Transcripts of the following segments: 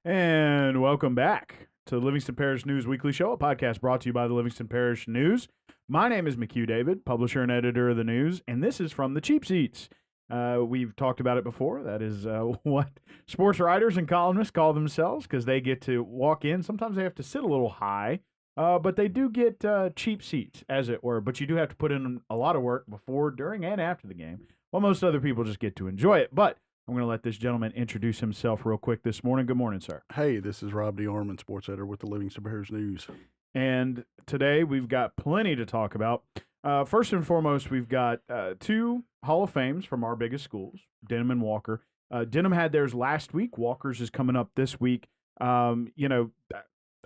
And welcome back to the Livingston Parish News Weekly Show, a podcast brought to you by the Livingston Parish News. My name is McHugh David, publisher and editor of the news, and this is from the Cheap Seats. We've talked about it before. That is what sports writers and columnists call themselves because they get to walk in. Sometimes they have to sit a little high, but they do get cheap seats, as it were. But you do have to put in a lot of work before, during, and after the game. While most other people just get to enjoy it. But I'm going to let this gentleman introduce himself real quick this morning. Good morning, sir. Hey, this is Rob DeArmond, sports editor with the Livingston Parish News. And today we've got plenty to talk about. First and foremost, we've got two Hall of Fames from our biggest schools, Denham and Walker. Denham had theirs last week. Walker's is coming up this week.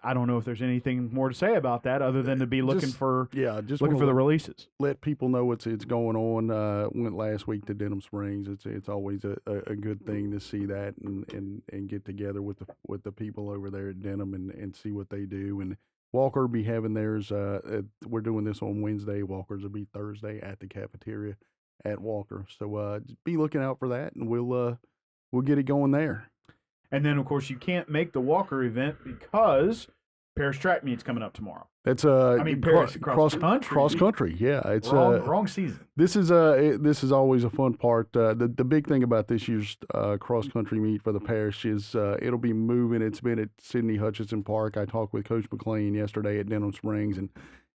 I don't know if there's anything more to say about that other than to be looking for the releases. Let people know it's going on. Went last week to Denham Springs. It's always a good thing to see that and get together with the people over there at Denham and see what they do. And Walker will be having theirs. We're doing this on Wednesday. Walker's will be Thursday at the cafeteria at Walker. So be looking out for that, and we'll get it going there. And then, of course, you can't make the Walker event because Parish Track Meet's coming up tomorrow. That's Parish cross country. Cross country, yeah. It's wrong season. This is always a fun part. The big thing about this year's cross country meet for the parish is it'll be moving. It's been at Sidney Hutchinson Park. I talked with Coach McLean yesterday at Denham Springs, and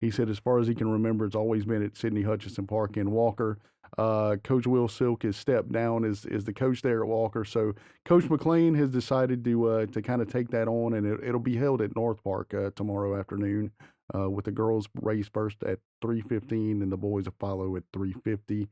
he said as far as he can remember, it's always been at Sidney Hutchinson Park in Walker. Coach Will Silk has stepped down as the coach there at Walker. So Coach McLean has decided to kind of take that on, and it'll be held at North Park tomorrow afternoon with the girls race first at 3:15 and the boys will follow at 3:50.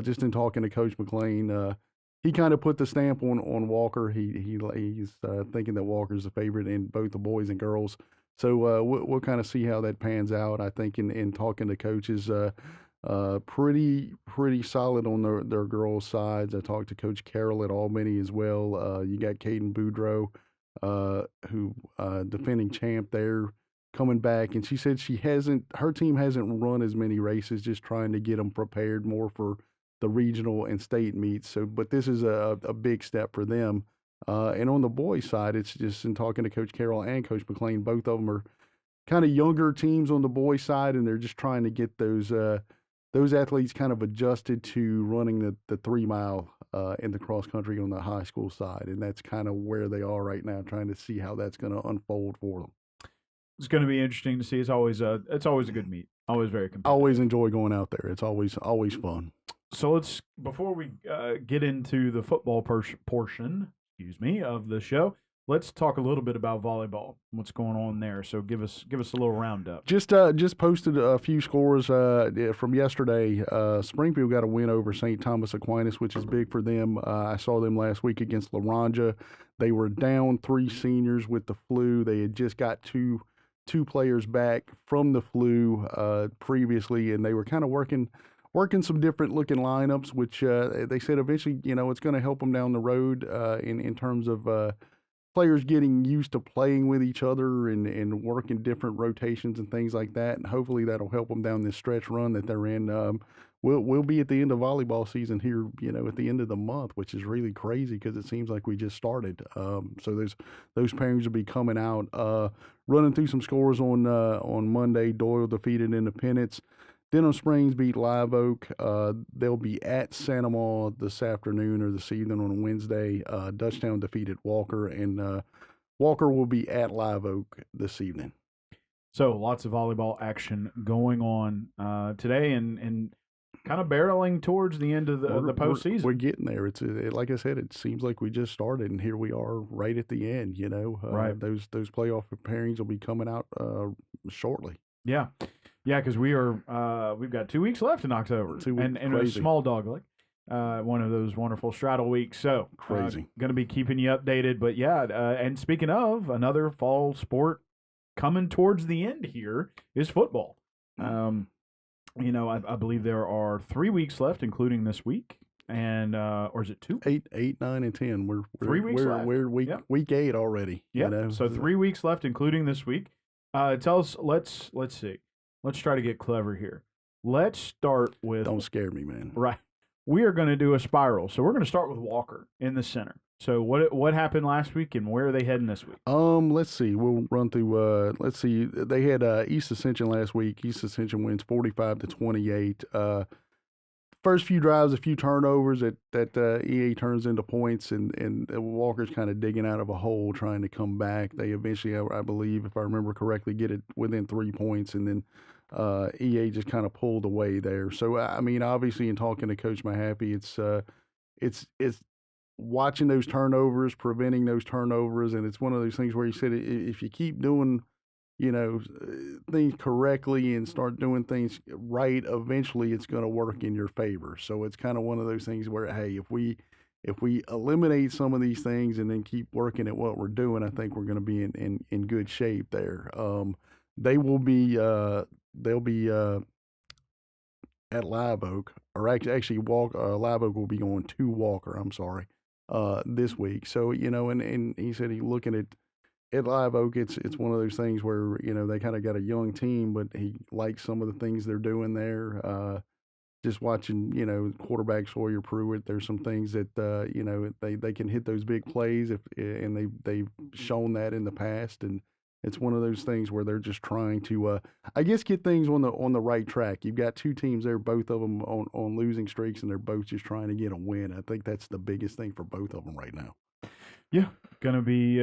Just in talking to Coach McLean, he kind of put the stamp on Walker. He's thinking that Walker's the favorite in both the boys and girls. So we'll kind of see how that pans out. I think in talking to coaches, pretty solid on their girls' sides. I talked to Coach Carroll at Albany as well. You got Caden Boudreau, who defending champ there, coming back, and she said her team hasn't run as many races, just trying to get them prepared more for the regional and state meets. So, but this is a big step for them. And on the boys' side, it's just in talking to Coach Carroll and Coach McLean, both of them are kind of younger teams on the boys' side, and they're just trying to get those athletes kind of adjusted to running the 3 mile in the cross country on the high school side, and that's kind of where they are right now, trying to see how that's going to unfold for them. It's going to be interesting to see. It's always a good meet. Always very competitive. Always enjoy going out there. It's always fun. So before we get into the football portion, of the show, let's talk a little bit about volleyball. What's going on there? So give us a little roundup. Just posted a few scores from yesterday. Springfield got a win over St. Thomas Aquinas, which is big for them. I saw them last week against Laranja. They were down 3 seniors with the flu. They had just got two players back from the flu previously, and they were kind of working some different looking lineups, which they said eventually, it's going to help them down the road in terms of players getting used to playing with each other and working different rotations and things like that. And hopefully that'll help them down this stretch run that they're in. We'll be at the end of volleyball season here, at the end of the month, which is really crazy because it seems like we just started. So those pairings will be coming out. Running through some scores on Monday, Doyle defeated Independence. Denham Springs beat Live Oak. They'll be at Santa Maria this afternoon or this evening on Wednesday. Dutchtown defeated Walker, and Walker will be at Live Oak this evening. So lots of volleyball action going on today, and kind of barreling towards the end of the postseason. We're getting there. It's like I said, it seems like we just started, and here we are right at the end. Right. Those playoff pairings will be coming out shortly. Yeah, because we've got 2 weeks left in October, and a small dog league. One of those wonderful straddle weeks. So crazy. Going to be keeping you updated. But yeah, and speaking of another fall sport coming towards the end here is football. I believe there are 3 weeks left, including this week, and or is it 2? 8, 9, and 10. We're 3 weeks left. We're week 8 already. Yeah. So 3 weeks left, including this week. Tell us. Let's see. Let's try to get clever here. Let's start with. Don't scare me, man. Right. We are going to do a spiral. So we're going to start with Walker in the center. So what happened last week, and where are they heading this week? Let's see. We'll run through. Let's see. They had East Ascension last week. East Ascension wins 45-28. First few drives, a few turnovers that EA turns into points, and Walker's kind of digging out of a hole trying to come back. They eventually, I believe, if I remember correctly, get it within 3 points, and then EA just kind of pulled away there. So I mean, obviously, in talking to Coach Mahaffey, it's watching those turnovers, preventing those turnovers, and it's one of those things where he said if you keep doing things correctly and start doing things right, eventually it's going to work in your favor. So it's kind of one of those things where, hey, if we eliminate some of these things and then keep working at what we're doing, I think we're going to be in good shape there. They'll be at Live Oak, or actually Live Oak will be going to Walker. I'm sorry, this week. So and he said he's looking at Live Oak. It's one of those things where they kind of got a young team, but he likes some of the things they're doing there. Just watching quarterback Sawyer Pruitt, there's some things that they can hit those big plays and they've shown that in the past, and it's one of those things where they're just trying to, I guess, get things on the right track. You've got two teams there, both of them on losing streaks, and they're both just trying to get a win. I think that's the biggest thing for both of them right now. Yeah, going to be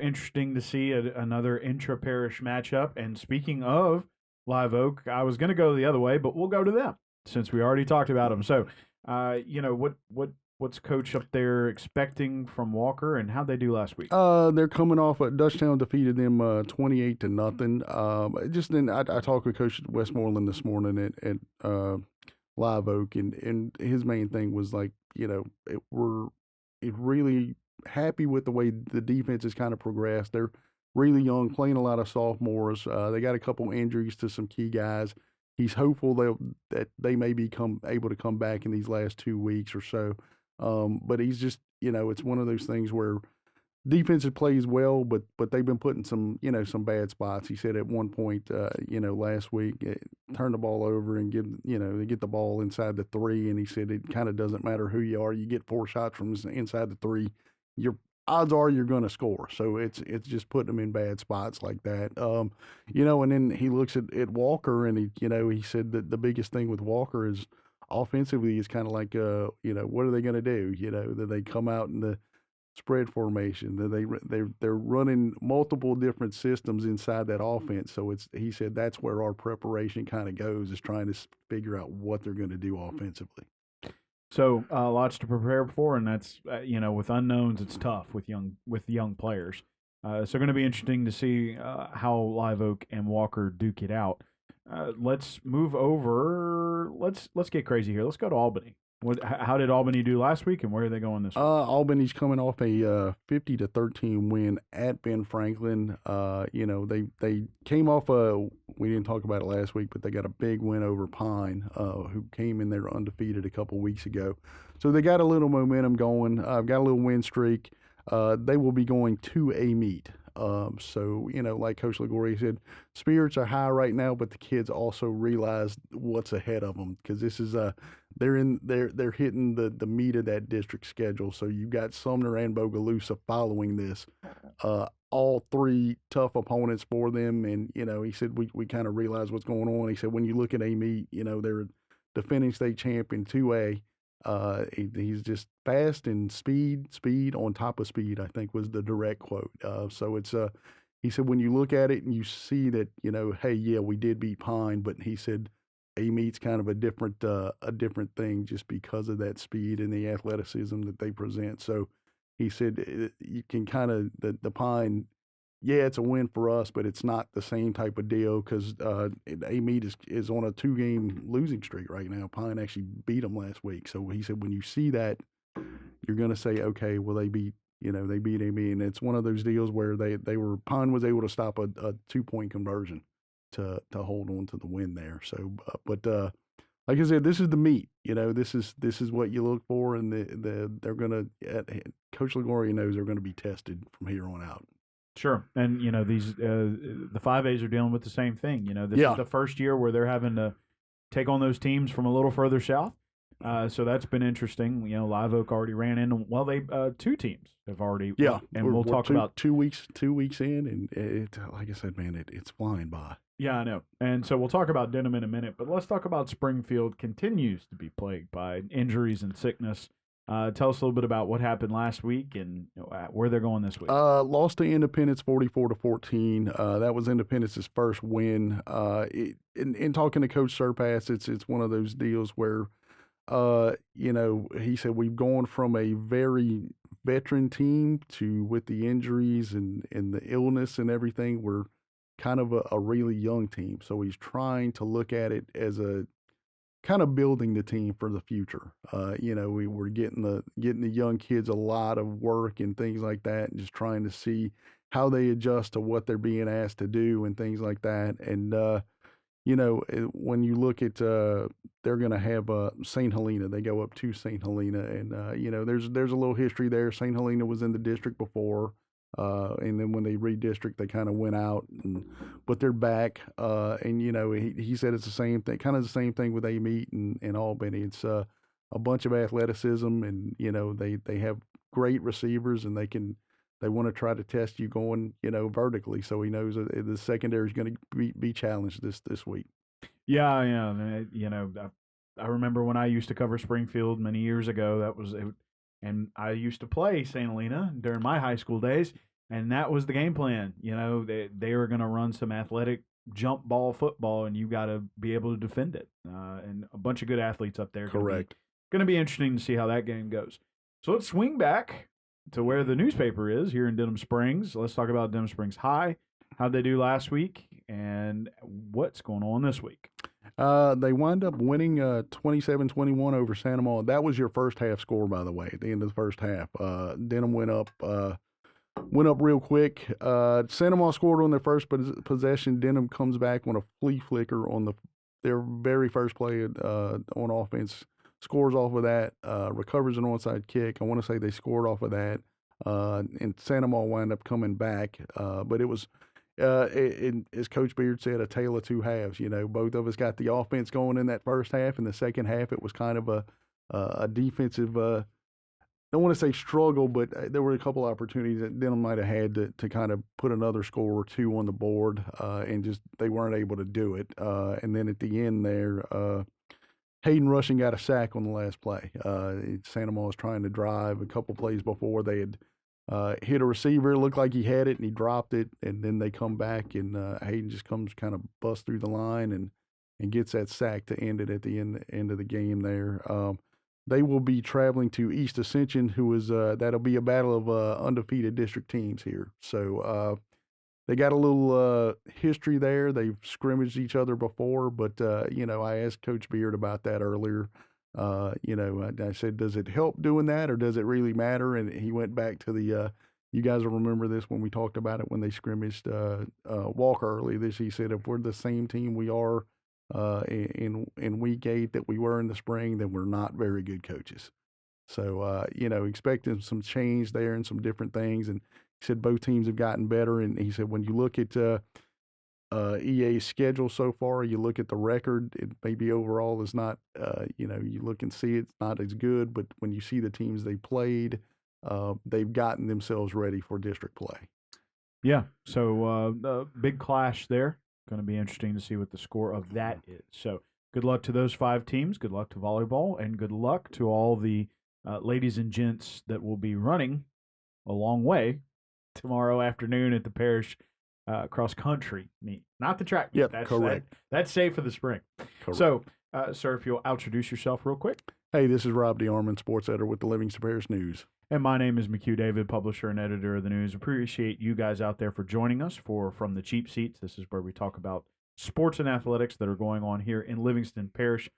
interesting to see another intra-parish matchup. And speaking of Live Oak, I was going to go the other way, but we'll go to them since we already talked about them. So, what's Coach up there expecting from Walker, and how'd they do last week? They're coming off. Dutchtown defeated them 28-0. Just then, I talked with Coach Westmoreland this morning at Live Oak, and his main thing was like, we're really happy with the way the defense has kind of progressed. They're really young, playing a lot of sophomores. They got a couple injuries to some key guys. He's hopeful that they may become able to come back in these last 2 weeks or so. But he's just, it's one of those things where defensive plays well, but they've been putting some bad spots. He said at one point, last week, turn the ball over and they get the ball inside the 3, and he said it kind of doesn't matter who you are. You get 4 shots from inside the 3, your odds are you're going to score. So it's just putting them in bad spots like that. And then he looks at Walker, and he said that the biggest thing with Walker is offensively is kind of like, what are they going to do? That they come out in the spread formation, that they're running multiple different systems inside that offense. So he said that's where our preparation kind of goes, is trying to figure out what they're going to do offensively. So lots to prepare for, and that's with unknowns, it's tough with young players. So going to be interesting to see how Live Oak and Walker duke it out. Let's move over. Let's get crazy here. Let's go to Albany. How did Albany do last week, and where are they going this week? Albany's coming off a 50-13 win at Ben Franklin. They came off we didn't talk about it last week, but they got a big win over Pine, who came in there undefeated a couple weeks ago. So they got a little momentum going. Got a little win streak. They will be going to a meet. So, like Coach Ligori said, spirits are high right now, but the kids also realize what's ahead of them, because this is they're hitting the meat of that district schedule. So you've got Sumner and Bogalusa following this, all 3 tough opponents for them. And, he said, we kind of realize what's going on. He said, when you look at a meet, they're defending state champion 2A. He's just fast and speed on top of speed, I think was the direct quote. So it's he said, when you look at it and you see that, hey, yeah, we did beat Pine, but he said a meet's kind of a different thing just because of that speed and the athleticism that they present. So he said you can kind of the Pine. Yeah, it's a win for us, but it's not the same type of deal, because A-Meet is on a 2-game losing streak right now. Pine actually beat them last week. So he said when you see that, you're going to say, okay, well, they beat A-Meet. And it's one of those deals where Pine was able to stop a 2-point conversion to hold on to the win there. So, but like I said, this is the meet. This is what you look for, and they're going to Coach Ligori knows they're going to be tested from here on out. Sure, and these the 5As are dealing with the same thing. This is the first year where they're having to take on those teams from a little further south. So that's been interesting. You know, Live Oak already ran in. Well, they 2 teams have already. Yeah, and we'll talk about 2 weeks in, and like I said, man, it's flying by. Yeah, I know. And so we'll talk about Denham in a minute, but let's talk about Springfield. Continues to be plagued by injuries and sickness. Tell us a little bit about what happened last week and where they're going this week. Lost to Independence 44-14. That was Independence's first win. In talking to Coach Surpass, it's one of those deals where, he said we've gone from a very veteran team to, with the injuries and the illness and everything, we're kind of a really young team. So he's trying to look at it as a kind of building the team for the future. We were getting the young kids a lot of work and things like that, and just trying to see how they adjust to what they're being asked to do and things like that. And when you look at they're going to have St. Helena, they go up to St. Helena, and there's a little history there. St. Helena was in the district before. And then when they redistrict, they kind of went out, but they're back. And he said it's the same thing, kind of the same thing with Amite and Albany. It's a bunch of athleticism, and they have great receivers, and they want to try to test you going vertically. So he knows that the secondary is going to be challenged this week. Yeah. I remember when I used to cover Springfield many years ago. That was it. And I used to play St. Helena during my high school days, and that was the game plan. They were going to run some athletic jump ball football, and you got to be able to defend it. And a bunch of good athletes up there. Correct. Going to be interesting to see how that game goes. So let's swing back to where the newspaper is here in Denham Springs. Let's talk about Denham Springs High. How'd they do last week, and what's going on this week? They wind up winning 27-21 over Santa Maria. That was your first half score, by the way, at the end of the first half. Denham went up real quick. Santa Maria scored on their first possession. Denham comes back on a flea flicker on their very first play on offense, scores off of that, recovers an onside kick. I want to say they scored off of that, and Santa Maria wound up coming back. But it was, as Coach Beard said, a tale of two halves. Both of us got the offense going in that first half. In the second half, it was kind of a defensive, I don't want to say struggle, but there were a couple opportunities that Denham might have had to kind of put another score or two on the board, and just they weren't able to do it. And then at the end there, Hayden Rushing got a sack on the last play. Santa Maria was trying to drive a couple plays before. They had hit a receiver. It looked like he had it, and he dropped it. And then they come back, and Hayden just comes kind of bust through the line and gets that sack to end it at the end of the game there. They will be traveling to East Ascension, who is that'll be a battle of undefeated district teams here. So they got a little history there. They've scrimmaged each other before, but I asked Coach Beard about that earlier. I said, does it help doing that, or does it really matter? And he went back to the you guys will remember this when we talked about it when they scrimmaged Walker early this. He said, if we're the same team we are in week 8 that we were in the spring, then we're not very good coaches. So expecting some change there and some different things. And he said both teams have gotten better. And he said when you look at EA's schedule so far, you look at the record, it maybe overall is not, you look and see it's not as good, but when you see the teams they played, they've gotten themselves ready for district play. Yeah, so big clash there. Going to be interesting to see what the score of that is. So good luck to those 5 teams. Good luck to volleyball, and good luck to all the ladies and gents that will be running a long way tomorrow afternoon at the Parish cross-country meet. Not the track meet. Yep, correct. That's safe for the spring. Correct. So, sir, if you'll introduce yourself real quick. Hey, this is Rob DeArmond, sports editor with the Livingston Parish News. And my name is McHugh David, publisher and editor of the news. Appreciate you guys out there for joining us for From the Cheap Seats. This is where we talk about sports and athletics that are going on here in Livingston Parish.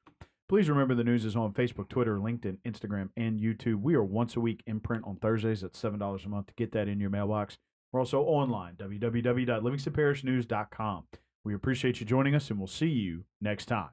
Please remember the news is on Facebook, Twitter, LinkedIn, Instagram, and YouTube. We are once a week in print on Thursdays at $7 a month to get that in your mailbox. We're also online, www.livingstonparishnews.com. We appreciate you joining us, and we'll see you next time.